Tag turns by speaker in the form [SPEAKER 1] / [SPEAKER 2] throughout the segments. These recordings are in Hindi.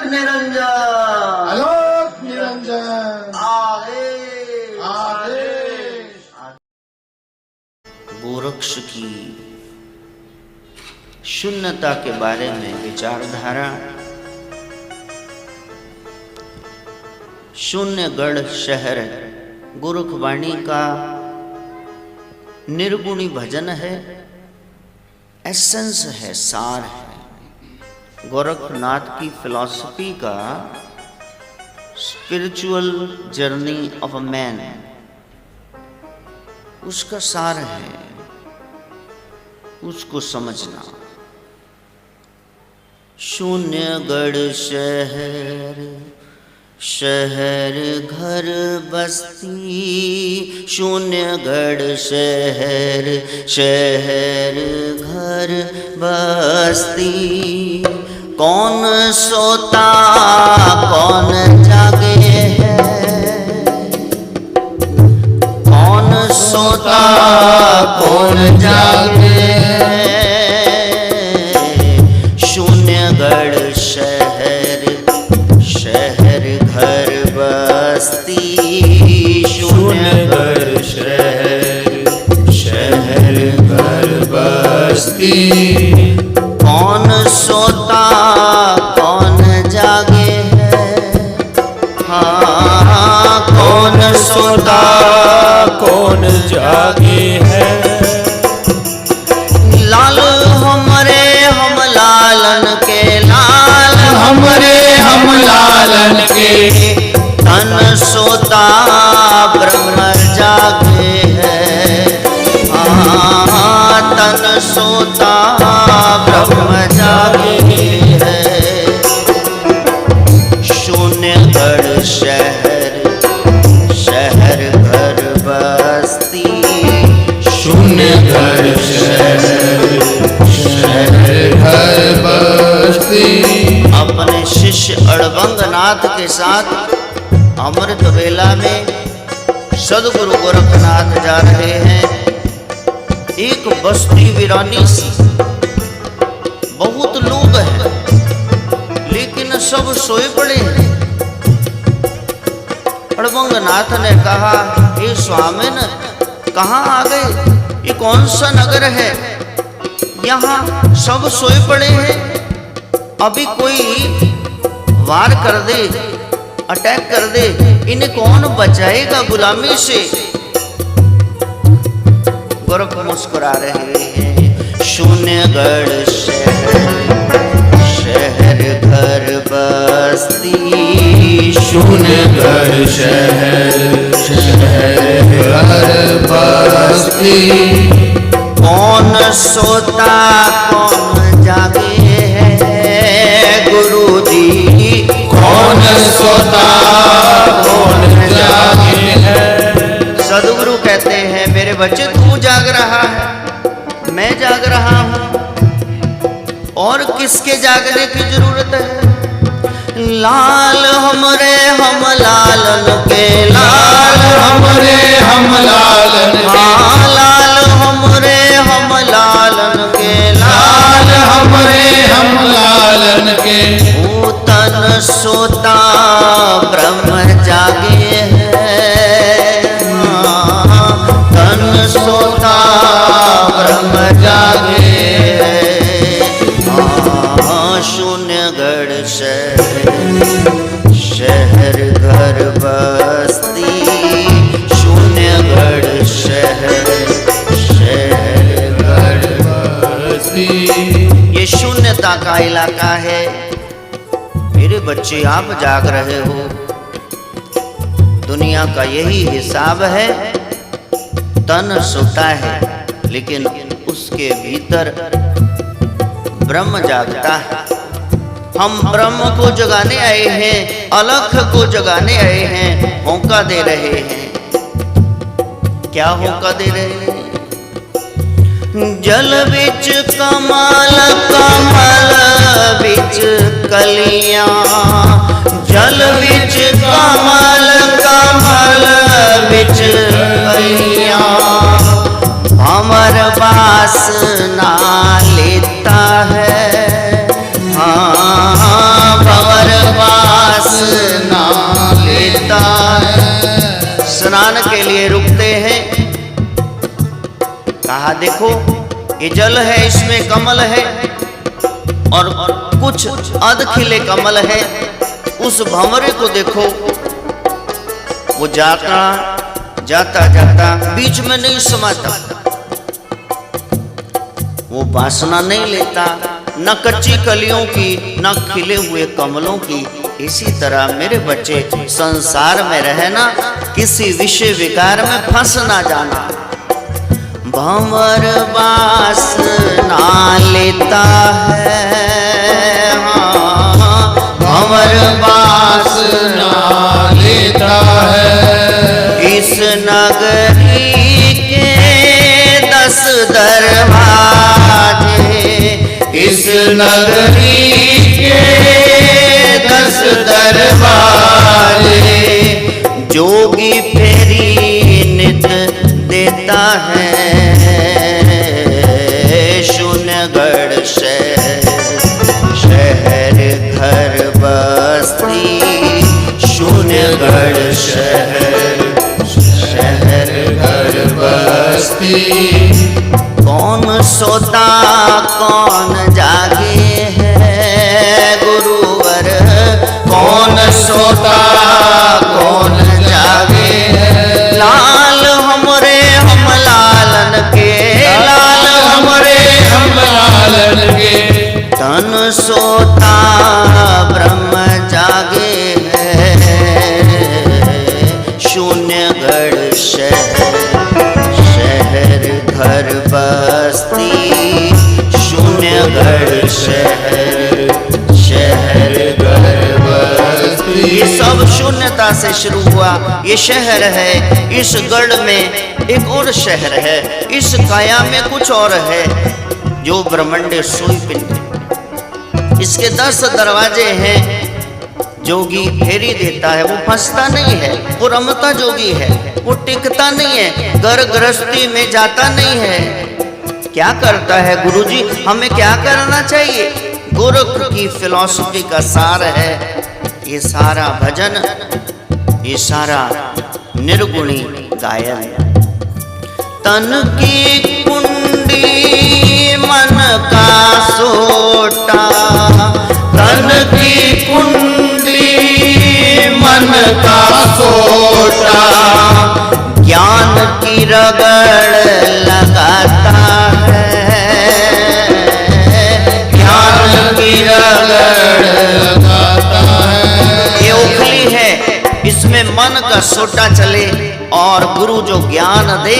[SPEAKER 1] निरंजन,
[SPEAKER 2] आलोक निरंजन,
[SPEAKER 1] आदेश
[SPEAKER 2] आदेश।
[SPEAKER 1] गोरक्ष की शून्यता के बारे में विचारधारा। शून्यगढ़ शहर गोरखवाणी का निर्गुणी भजन है, एसेंस है, सार है। गोरखनाथ की फिलॉसफी का spiritual journey of a man, उसका सार है, उसको समझना। शून्यगढ़ शहर, शहर घर बस्ती, शून्यगढ़ शहर, शहर घर बस्ती। कौन सोता कौन जागे है, कौन सोता कौन जागे है। शून्यगढ़ शहर, शहर घर बस्ती,
[SPEAKER 3] शून्यगढ़ शहर, शहर घर बस्ती।
[SPEAKER 1] कौन सोता कौन जागे है, हाँ कौन सोता
[SPEAKER 3] कौन जागे है।
[SPEAKER 1] लाल हमरे हम लालन के, लाल
[SPEAKER 3] हमरे हम लालन के।
[SPEAKER 1] तन सोता ब्रह्म जागे है, हाँ तन सोता ब्रह्म जागे है। शून्यगढ़ शहर, शहर घर बस्ती,
[SPEAKER 3] शून्यगढ़ शहर, शहर घर बस्ती।
[SPEAKER 1] अपने शिष्य अड़बंगनाथ के साथ अमृत वेला में सदगुरु गोरखनाथ जा रहे हैं। एक बस्ती वीरानी सी, बहुत लोग हैं लेकिन सब सोए पड़े हैं। अड़बंगनाथ ने कहा, हे स्वामिन कहाँ आ गए, ये कौन सा नगर है, यहाँ सब सोए पड़े हैं, अभी कोई वार कर दे, अटैक कर दे, इन्हें कौन बचाएगा गुलामी से। गोरख मुस्कुरा रहे हैं। शून्यगढ़ शहर, शहर घर बस्ती,
[SPEAKER 3] शून्यगढ़ शहर, शहर घर बस्ती।
[SPEAKER 1] कौन सोता कौन जागे है, गुरु जी
[SPEAKER 3] कौन सोता कौन जागे है।
[SPEAKER 1] सदगुरु कहते हैं, मेरे बच्चे तू जाग रहा है, मैं जाग रहा हूँ, और किसके जागने की जरूरत है। लाल हमरे हम लालन के, लाल
[SPEAKER 3] हमरे हम लालन के।
[SPEAKER 1] हाँ लाल हमरे हम लालन के,
[SPEAKER 3] लाल हमरे हम लालन के।
[SPEAKER 1] वो तन सोता ब्रह्म जागे है, तन सोता ब्रह्म जागे है। शून्यगढ़ शहर, शहर घर बस्ती, शून्यगढ़ शहर, शहर घर
[SPEAKER 3] बस्ती।
[SPEAKER 1] ये शून्यता का इलाका है। मेरे बच्चे आप जाग रहे हो, दुनिया का यही हिसाब है, तन सोता है लेकिन उसके भीतर ब्रह्म जागता है। हम ब्रह्म को जगाने आए हैं, अलख को जगाने आए हैं, होंका दे रहे हैं। क्या होंका दे रहे हैं? जल बिच कमल, कमल बिच कलियां, जल बिच कमल, कमल बिच कलियां। भंवर वासना लेता है, हाँ भंवर वासना लेता है। स्नान के लिए रुकते हैं, कहा देखो ये जल है, इसमें कमल है और कुछ अध खिले कमल है। उस भंवरे को देखो, वो जाता जाता बीच में नहीं समाता, वो वासना नहीं लेता, न कच्ची कलियों की न खिले हुए कमलों की। इसी तरह मेरे बच्चे संसार में रहना, किसी विषय विकार में फंस ना जाना। भंवर वासना लेता है, हाँ, भंवर वासना
[SPEAKER 3] लेता है।
[SPEAKER 1] इस नगरी के 10 दरवाजे,
[SPEAKER 3] इस नगरी के 10 दरवाजे,
[SPEAKER 1] जोगी फेरी नित देता है। शून्यगढ़ शहर घर बस्ती, शून्यगढ़ शहर घर बस्ती। कौन सोता कौन जागे है गुरुवर, कौन सोता कौन जागे है। लाल हमरे हम लालन के, लाल हमरे हम
[SPEAKER 3] लालन के।
[SPEAKER 1] तन सोता ब्रह्म जागे है। शून्यगढ़ शहर घर बस्ती, शून्यगढ़ शहर घर बस्ती। ये सब शून्यता से शुरू हुआ। ये शहर है, इस गढ़ में एक और शहर है, इस काया में कुछ और है, जो ब्रह्मांड सोई पिंड। इसके 10 दरवाजे हैं। जोगी फेरी देता है, वो फंसता नहीं है, वो रमता जोगी है, वो टिकता नहीं है, घर गृहस्थी में जाता नहीं है। क्या करता है गुरुजी, हमें क्या करना चाहिए? गोरख की फिलॉसफी का सार है ये सारा भजन, ये सारा निर्गुणी गायन। तन की कुंडी मन का सोटा,
[SPEAKER 3] तन की कुंडी मन का सोटा,
[SPEAKER 1] ज्ञान की रगड़ लगाता है,
[SPEAKER 3] ज्ञान की रगड़ लगाता है।
[SPEAKER 1] ये उखली है, इसमें मन का सोटा चले और गुरु जो ज्ञान दे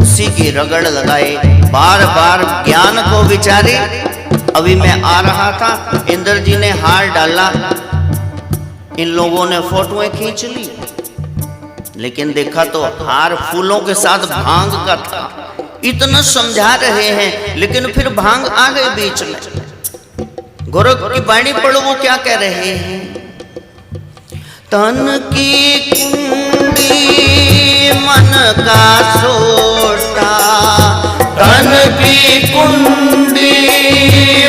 [SPEAKER 1] उसी की रगड़ लगाए, बार बार ज्ञान को विचारे। अभी मैं आ रहा था, इंद्र जी ने हार डाला, इन लोगों ने फोटोएं खींच ली, लेकिन देखा तो हार फूलों के साथ भांग का था। इतना समझा रहे हैं लेकिन फिर भांग आ गई बीच में। गोरख की वाणी पढ़ो, वो क्या कह रहे हैं? तन की कुंडी मन का सोटा,
[SPEAKER 3] तन की कुंडी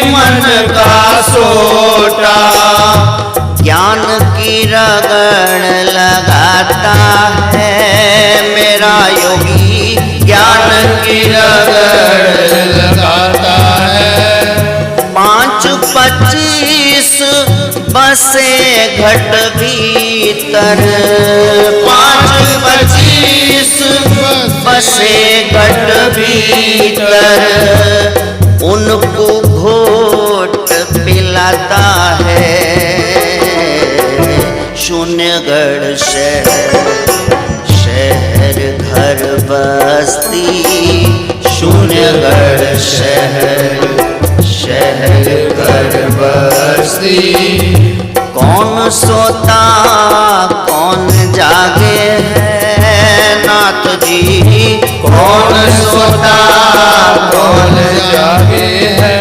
[SPEAKER 3] मन का सोटा,
[SPEAKER 1] ज्ञान की रगड़ लगाता है मेरा योगी, ज्ञान की रगड़
[SPEAKER 3] लगाता है।
[SPEAKER 1] 5-25 बसे घट भीतर, 5-25 बसे घट भीतर, उनको घोट पिलाता है। शून्यगढ़ शहर घर बस्ती, शून्यगढ़ शहर घर बस्ती। कौन सोता कौन जागे है नाथ जी, कौन सोता कौन
[SPEAKER 3] जागे है।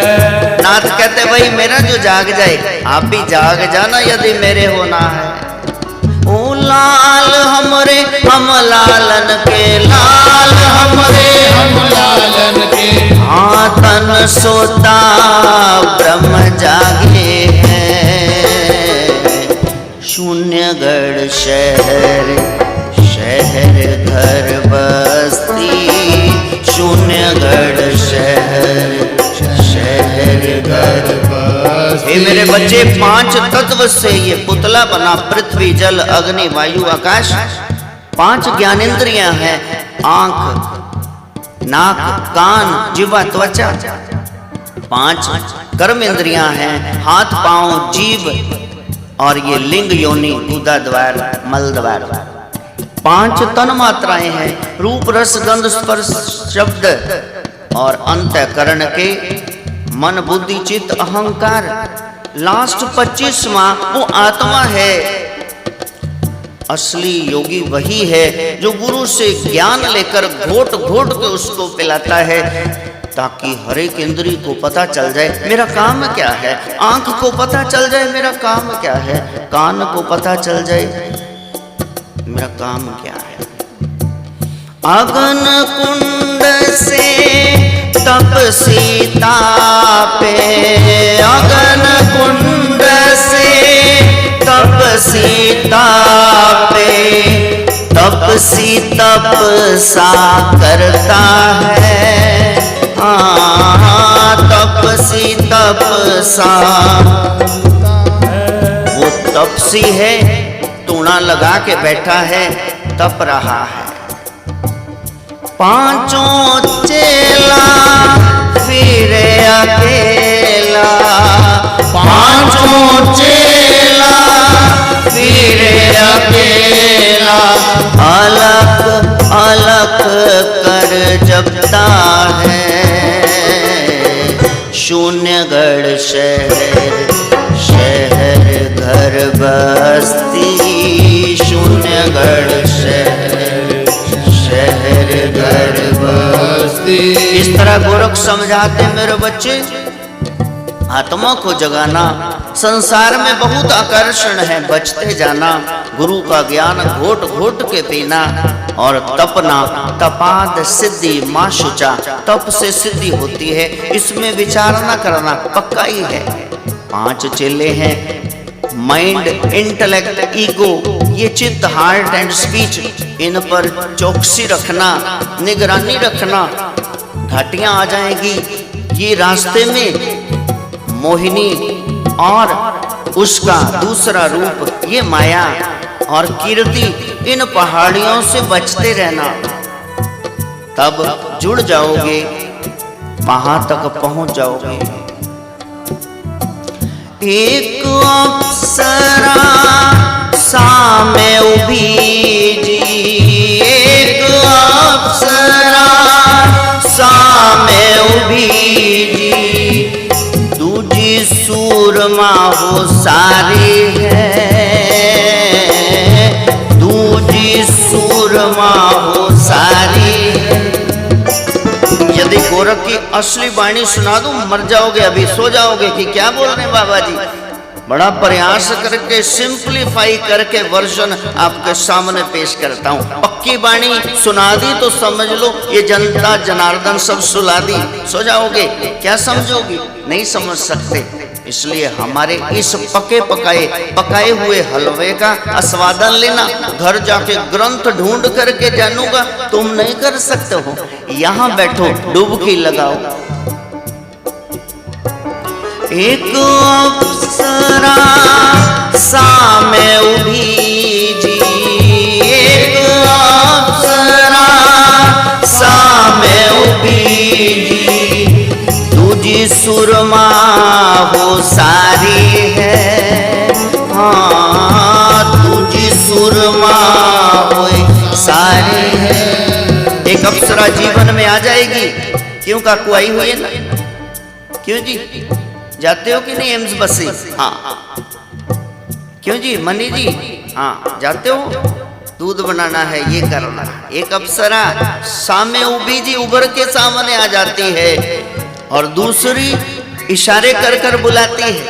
[SPEAKER 1] नाथ कहते भाई मेरा जो जाग जाए आप भी जाग जाना यदि मेरे होना है। ओ लाल हमरे हम लालन के, लाल हमरे
[SPEAKER 3] हम लालन के।
[SPEAKER 1] हाँ तन सोता ब्रह्म जागे हैं। शून्यगढ़ शहर शहर घर बस्ती, शून्यगढ़ शहर शहर घर बस्ती। हे मेरे बच्चे, 5 तत्व से ये पुतला बना, पृथ्वी जल अग्नि वायु आकाश। 5 ज्ञानेंद्रियां हैं, आंख नाक कान जिह्वा त्वचा। 5 कर्म इंद्रियां हैं, हाथ पांव जीभ और ये लिंग योनि गुदा द्वार मल द्वार। 5 तन मात्राएं हैं, रूप रस गंध स्पर्श शब्द और अंतःकरण के मन बुद्धि चित्त अहंकार। लास्ट 25वां वो आत्मा है। असली योगी वही है जो गुरु से ज्ञान लेकर घोट घोट के उसको पिलाता है, ताकि हर एक इंद्रिय को पता चल जाए मेरा काम क्या है। आंख को पता चल जाए मेरा काम क्या है, कान को पता चल जाए मेरा काम क्या है। अगन कुंड से तप सीता पे, अगन कुंड से तप सीता पे, तपसी तपसा करता है। तपसी तपसा, वो तपसी है, टूणा लगा के बैठा है, तप रहा है। 5 चेला फिर अकेला, 5 चेला फिर अकेला, अलग अलग कर जपता है। शून्यगढ़ शहर शहर घर बस्ती, शून्यगढ़ शहर शहर घर बस्ती। इस तरह गोरख समझाते मेरे बच्चे, आत्मा को जगाना। संसार में बहुत आकर्षण है, बचते जाना। गुरु का ज्ञान घोट घोट के पीना और तपना। तपाद सिद्धि मां शुचा, तप से सिद्धि होती है, इसमें विचार न करना, पक्का ही है। 5 चेले हैं, माइंड इंटेलेक्ट ईगो, ये चित्त हार्ट एंड स्पीच, इन पर चौकसी रखना, निगरानी रखना। घाटियां आ जाएगी, ये रास्ते में मोहिनी और उसका दूसरा रूप ये माया और कीर्ति, इन पहाड़ियों से बचते रहना, तब जुड़ जाओगे, वहां तक पहुंच जाओगे। एक अप्सरा सामे उभी जी, एक अप्सरा सामे उभी जी, दूजी सूरमा वो सारी है, दूजी सूरमा वो सारी है। यदि गोरख की असली वाणी सुना दूं, मर जाओगे, अभी सो जाओगे कि क्या बोल रहे हैं बाबा जी। बड़ा प्रयास करके सिंप्लीफाई करके वर्जन आपके सामने पेश करता हूं। पक्की वाणी सुना दी तो समझ लो ये जनता जनार्दन सब सुला दी, सो जाओगे। क्या समझोगी, नहीं समझ सकते। इसलिए हमारे इस पकाए हुए हलवे का आस्वादन लेना। घर जाके ग्रंथ ढूंढ करके जानूंगा, तुम नहीं कर सकते हो। यहाँ बैठो, डुबकी लगाओ। एक अप्सरा सामे उभी जी, एक अप्सरा सामे उभी जी, दूजी सुरमा वो सारी है। हाँ, दूजी सुरमा वो सारी है। एक अप्सरा जीवन में आ जाएगी। क्यों काकू आई हुई है ना? क्यों जी, जाते हो कि नहीं एम्स बसे? हाँ। क्यों जी मनी जी? हाँ जाते हो, दूध बनाना है, ये करना है। एक अप्सरा सामने उभी जी उभर के सामने आ जाती है और दूसरी इशारे कर कर बुलाती है।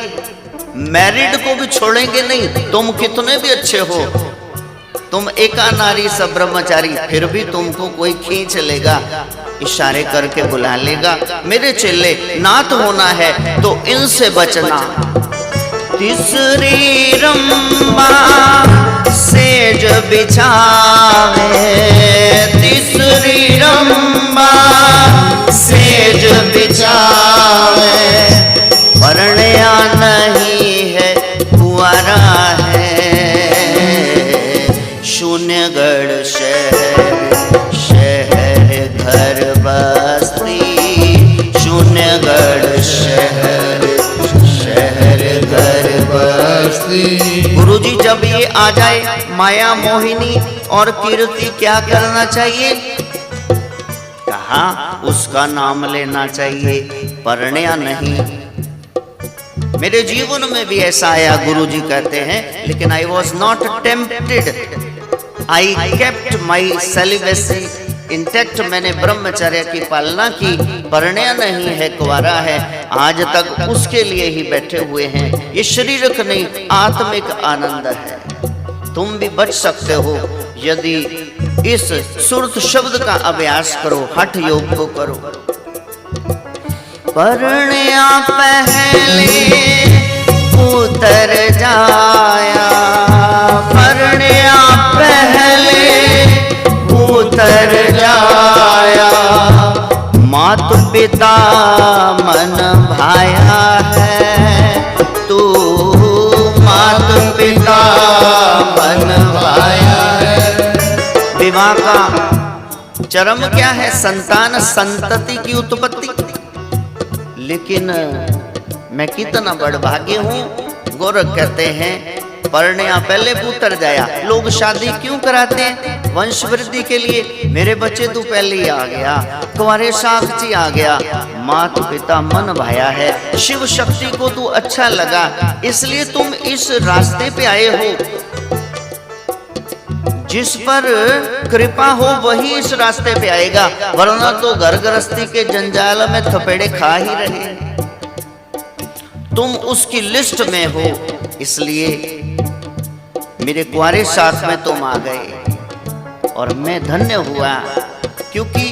[SPEAKER 1] मैरिड को भी छोड़ेंगे नहीं, तुम कितने भी अच्छे हो, तुम एका नारी सब ब्रह्मचारी, फिर भी तुमको कोई खींच लेगा, इशारे करके बुला लेगा। मेरे चेले, नाथ होना है तो इनसे बचना। तीसरी रंबा सेज बिछावे, तीसरी रंबा सेज बिछावे, परण्या नहीं है कुंवारा है, शून्यगढ़ शहर घर बस्ती, शून्यगढ़ शहर घर बस्ती। गुरुजी जब ये आ जाए माया मोहिनी और कीर्ति क्या करना चाहिए? कहा उसका नाम लेना चाहिए, परण्या नहीं। मेरे जीवन में भी ऐसा आया, गुरुजी कहते हैं, लेकिन I was not tempted, I kept my celibacy intact, मैंने ब्रह्मचर्य की पालना की, परण्या नहीं है कुंवारा है, आज तक उसके लिए ही बैठे हुए हैं। ये शारीरिक नहीं आत्मिक आनंद है। तुम भी बच सकते हो यदि इस सुरत शब्द का अभ्यास करो, हठ योग को करो। परण्या पहले उतर जाया, परण्या पहले उतर जाया, मात पिता मन भाया है, तू मात पिता मन भाया है। विवाह का चरम क्या है? संतान संतति की उत्पत्ति। लेकिन मैं कितना बड़भागी हूँ, गोरख कहते हैं परण्या पहले पुत्र जाया। लोग शादी क्यों कराते हैं? वंश वृद्धि के लिए। मेरे बच्चे तू पहले ही आ गया, तुम्हारे साक्षी आ गया, मात पिता मन भाया है, शिव शक्ति को तू अच्छा लगा, इसलिए तुम इस रास्ते पे आए हो। जिस पर कृपा हो वही इस रास्ते पे आएगा, वरना तो घर गृहस्थी के जंजाल में थपेड़े खा ही रहे। तुम उसकी लिस्ट में हो, इसलिए मेरे कुंवारे साथ में तुम आ गए और मैं धन्य हुआ, क्योंकि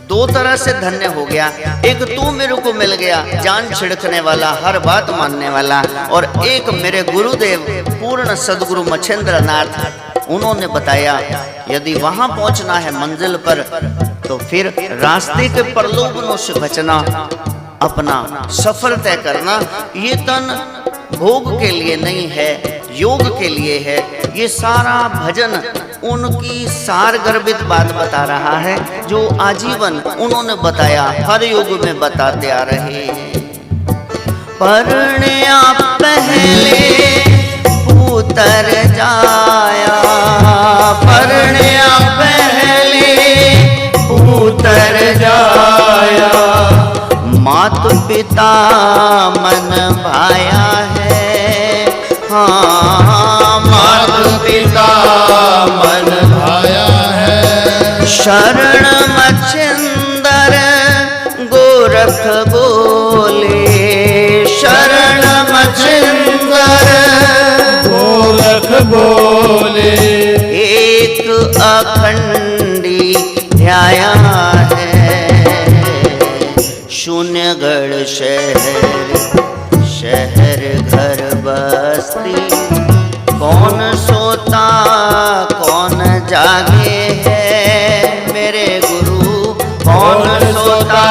[SPEAKER 1] दो तरह से धन्य हो गया। एक तू मेरे को मिल गया, जान छिड़कने वाला, हर बात मानने वाला, और एक मेरे गुरुदेव पूर्ण सदगुरु मच्छेंद्र नाथ, उन्होंने बताया यदि वहां पहुंचना है मंजिल पर तो फिर रास्ते के प्रलोभनों से बचना, अपना सफर तय करना। ये तन भोग के लिए नहीं है, योग के लिए है। ये सारा भजन उनकी सार गर्भित बात बता रहा है, जो आजीवन उन्होंने बताया, हर युग में बताते आ रहे हैं। परण्या पहले उतर जाया, परण्या पहले उतर जाया, मात पिता मन भाया है, हाँ मात पिता मन भाया है। शरण मच्छिंदर गोरख बोले, शरण मच्छिंदर
[SPEAKER 3] गोरख बोले,
[SPEAKER 1] एक अखंडी ध्याया है, शून्यगढ़ शहर घर बस्ती, कौन सोता कौन जागे है, मेरे गुरु कौन सोता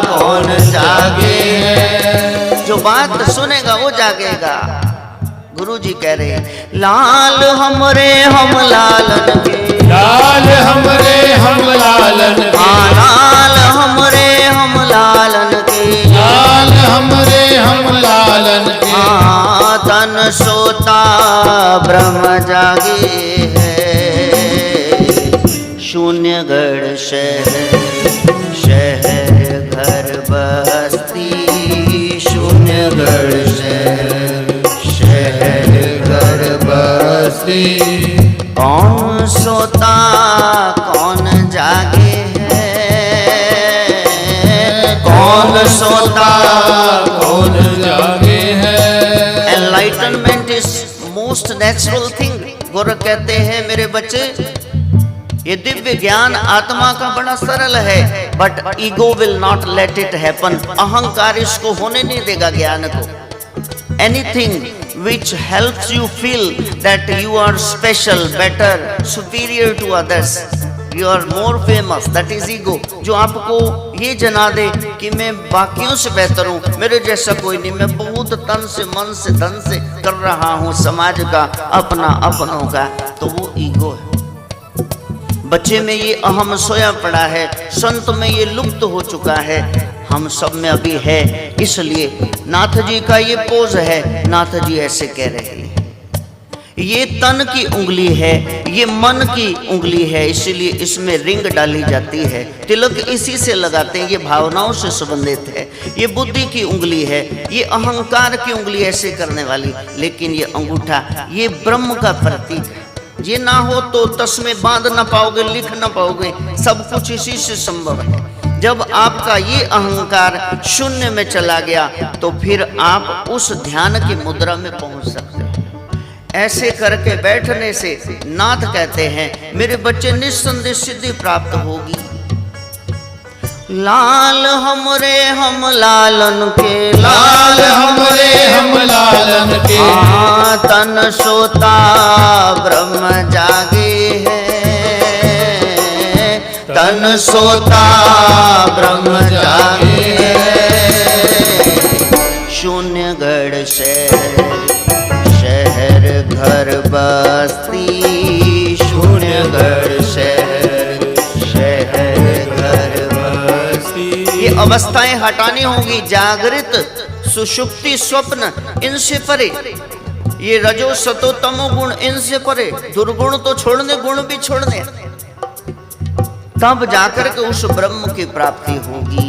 [SPEAKER 1] कौन जागे है। जो बात सुनेगा वो जागेगा। गुरु जी कह रहे हैं लाल हमरे हम लालन के,
[SPEAKER 3] लाल हमरे हम लालन के,
[SPEAKER 1] लाल हमरे हम लालन के,
[SPEAKER 3] लाल हमरे हम लालन के,
[SPEAKER 1] तन सोता ब्रह्म जागे है, शून्यगढ़ शहर घर बस्ती, शून्यगढ़ शहर घर बस्ती, कौन सोता कौन जागे है, कौन सोता
[SPEAKER 3] कौन जागे है।
[SPEAKER 1] Enlightenment is most natural thing. Gorakh कहते हैं मेरे बच्चे, ये दिव्य ज्ञान आत्मा का बड़ा सरल है, but ego will not let it happen. अहंकार इसको होने नहीं देगा ज्ञान को। Anything which helps you feel that you are special, better, superior to others. You are more famous. That is ego. जो आपको ये जना दे कि मैं बाकियों से बेहतर हूँ, मेरे जैसा कोई नहीं, मैं बहुत तन से मन से धन से कर रहा हूँ समाज का, अपना अपनों का, तो वो ईगो है। बच्चे में ये अहम सोया पड़ा है, संत में ये लुप्त हो चुका है, हम सब में अभी है। इसलिए नाथ जी का ये पोज है, नाथ जी ऐसे कह रहे हैं, ये तन की उंगली है, ये मन की उंगली है, इसलिए इसमें रिंग डाली जाती है, तिलक इसी से लगाते हैं, ये भावनाओं से संबंधित है। ये बुद्धि की उंगली है, ये अहंकार की उंगली ऐसे करने वाली, लेकिन ये अंगूठा ये ब्रह्म का प्रतीक है। ये ना हो तो तस्में बांध ना पाओगे, लिख ना पाओगे, सब कुछ इसी से संभव है। जब आपका ये अहंकार शून्य में चला गया तो फिर आप उस ध्यान की मुद्रा में पहुंच सकते हैं। ऐसे करके बैठने से नाथ कहते हैं मेरे बच्चे निस्संदेह सिद्धि प्राप्त होगी। लाल हमरे हम लालन के,
[SPEAKER 3] लाल हमरे हम लालन के,
[SPEAKER 1] तन सोता ब्रह्म जागे है, तन सोता ब्रह्म जागे है। शून्यगढ़ शहर घर बस्ती, शून्यगढ़ शहर घर बस्ती। ये अवस्थाएं हटानी होगी, जागृत सुषुप्ति स्वप्न इनसे परे, ये रजो सतो तमो गुण इनसे परे, दुर्गुण तो छोड़ने, गुण भी छोड़ने, तब जाकर के उस ब्रह्म की प्राप्ति होगी।